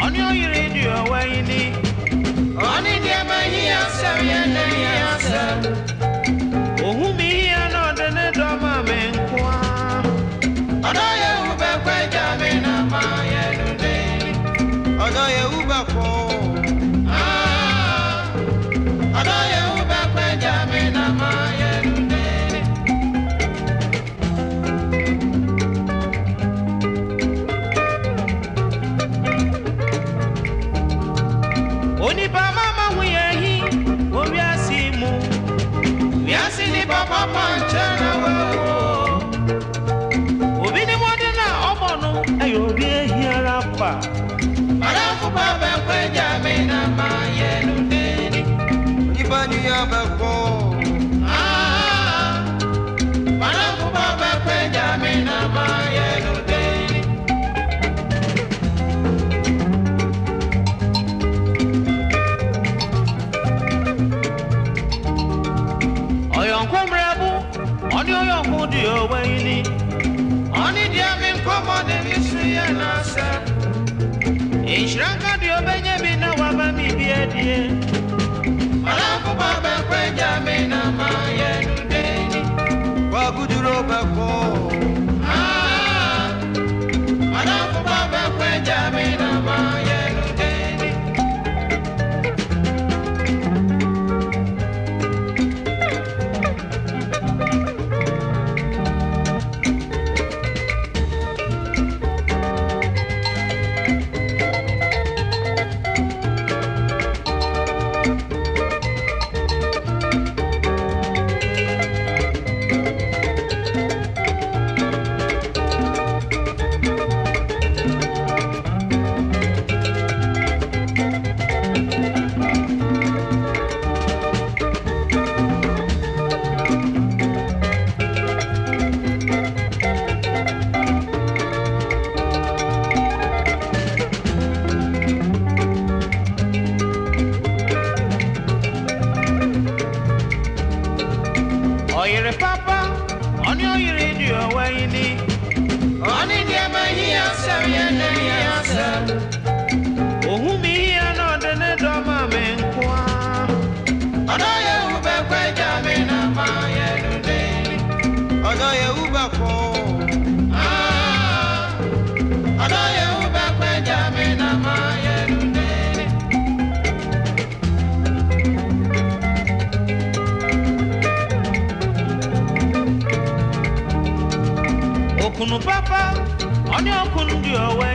on your radio way. On in the Mahia, Savian, oh, who be another Nedoma men. I know you back by Jamina, my day. I know you back home. I know you back by Jamina, my day. Only Mama, we are here. Oh, we are seeing moon. We are seeing the Papa Panchana. You'll be here up. Madame Baba, Jamina, my yellow day. Ibani Abako. Madame Baba, Jamina, my yellow day. Oh, young Comrabu, on your good, your way. Only the Amin Common and Mystery and Answer. In Shranka, the Benjamin, no one may be a dear. Malaco Baba, Benjamin, my yellow day. What could you rob back for? Malaco Baba, Benjamin, my yellow day. Papa, on your radio way. On in the Mahia, Savian, oh, who be another Nedoma men. I know you back by Jamina, my yellow day. I know you back home. I know you back by Jamina, my yellow day. Kunu Papa, on your Kundu away.